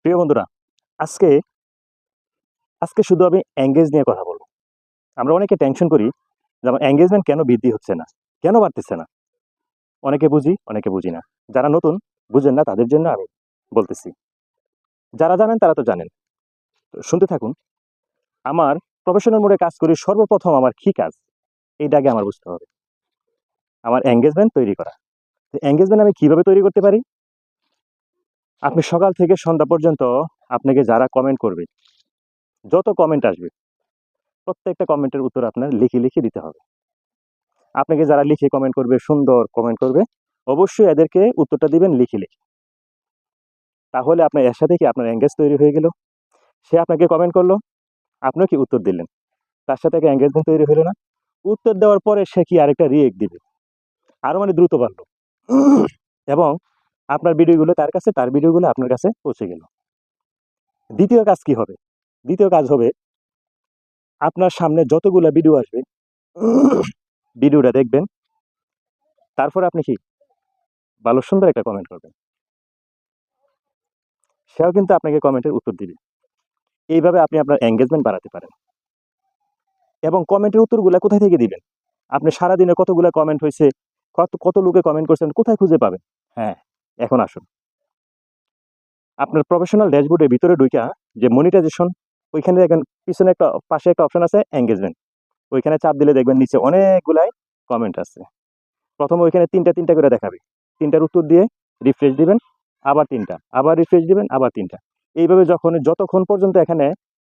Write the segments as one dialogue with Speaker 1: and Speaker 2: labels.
Speaker 1: প্রিয় বন্ধুরা, আজকে আজকে শুধু আমি এঙ্গেজ নিয়ে কথা বলব। আমরা অনেকে টেনশন করি যে আমার এঙ্গেজমেন্ট কেন বৃদ্ধি হচ্ছে না, কেন বাড়তেছে না? অনেকে বুঝি, অনেকে বুঝি না। যারা নতুন বুঝেন না তাদের জন্য আমি বলতেছি। যারা জানেন তারা তো জানেন। তো শুনতে থাকুন। আমার প্রফেশনাল মোডে কাজ করি সর্বপ্রথম আমার কি কাজ? এইটা আগে আমার বুঝতে হবে। আমার এঙ্গেজমেন্ট তৈরি করা। তো এঙ্গেজমেন্ট আমি কিভাবে তৈরি করতে পারি? আপনি সকাল থেকে সন্ধ্যা পর্যন্ত আপনাকে যারা কমেন্ট করবে, যত কমেন্ট আসবে প্রত্যেকটা কমেন্টের উত্তর আপনার লিখে দিতে হবে। আপনাকে যারা লিখে কমেন্ট করবে, সুন্দর কমেন্ট করবে, অবশ্যই এদেরকে উত্তরটা দিবেন লিখে। তাহলে আপনার এর সাথে কি আপনার এঙ্গেজ তৈরি হয়ে গেল। সে আপনাকে কমেন্ট করলো, আপনিও কি উত্তর দিলেন। তার সাথে একটা এঙ্গেজমেন্ট তৈরি হলো না? উত্তর দেওয়ার পরে সে কি আরেকটা রিঅ্যাক্ট দিবে। আরো মানে দ্রুত বাড়লো। এবং আপনার ভিডিওগুলো তার কাছে, তার ভিডিওগুলো আপনার কাছে পৌঁছে গেল। দ্বিতীয় কাজ কি হবে? দ্বিতীয় কাজ হবে আপনার সামনে যতগুলা ভিডিও আসবে, ভিডিওটা দেখবেন। তারপরে আপনি কি ভালো সুন্দর একটা কমেন্ট করবেন। সেও কিন্তু আপনাকে কমেন্টের উত্তর দিবে। এইভাবে আপনি আপনার এঙ্গেজমেন্ট বাড়াতে পারেন। এবং কমেন্টের উত্তরগুলা কোথায় থেকে দিবেন? আপনি সারাদিনে কতগুলা কমেন্ট হইছে, কত লোকে কমেন্ট করছেন, কোথায় খুঁজে পাবেন? হ্যাঁ, এখন আসুন। আপনার প্রফেশনাল ড্যাশবোর্ডের ভিতরে ঢুইকা যে মনিটাইজেশন, ওইখানে দেখেন পিছনে পাশে একটা অপশন আছে এঙ্গেজমেন্ট। ওইখানে চাপ দিলে দেখবেন নিচে অনেকগুলাই কমেন্ট আছে। প্রথমে ওইখানে ৩টা করে দেখাবে। ৩টার উত্তর দিয়ে রিফ্রেশ দিবেন, আবার ৩টা, আবার রিফ্রেশ দিবেন, আবার ৩টা। এইভাবে যতক্ষণ পর্যন্ত এখানে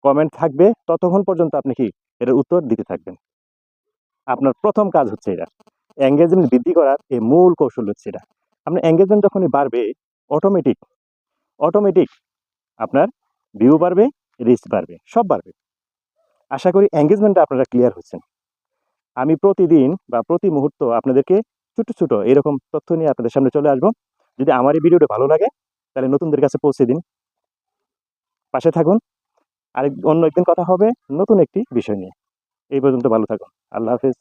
Speaker 1: কমেন্ট থাকবে ততক্ষণ পর্যন্ত আপনি কি এটার উত্তর দিতে থাকবেন। আপনার প্রথম কাজ হচ্ছে এটা। এঙ্গেজমেন্ট বৃদ্ধি করার এই মূল কৌশল হচ্ছে এটা। আপনার এঙ্গেজমেন্ট যখনই বাড়বে অটোমেটিক অটোমেটিক আপনার ভিউ বাড়বে, রিচ বাড়বে, সব বাড়বে। আশা করি এঙ্গেজমেন্টটা আপনারা ক্লিয়ার হচ্ছেন। আমি প্রতিদিন বা প্রতি মুহূর্ত আপনাদেরকে ছোট এরকম তথ্য নিয়ে আপনাদের সামনে চলে আসবো। যদি আমার এই ভিডিওটা ভালো লাগে তাহলে নতুনদের কাছে পৌঁছে দিন। পাশে থাকুন। অন্য একদিন কথা হবে নতুন একটি বিষয় নিয়ে। এই পর্যন্ত ভালো থাকুন। আল্লাহ হাফেজ।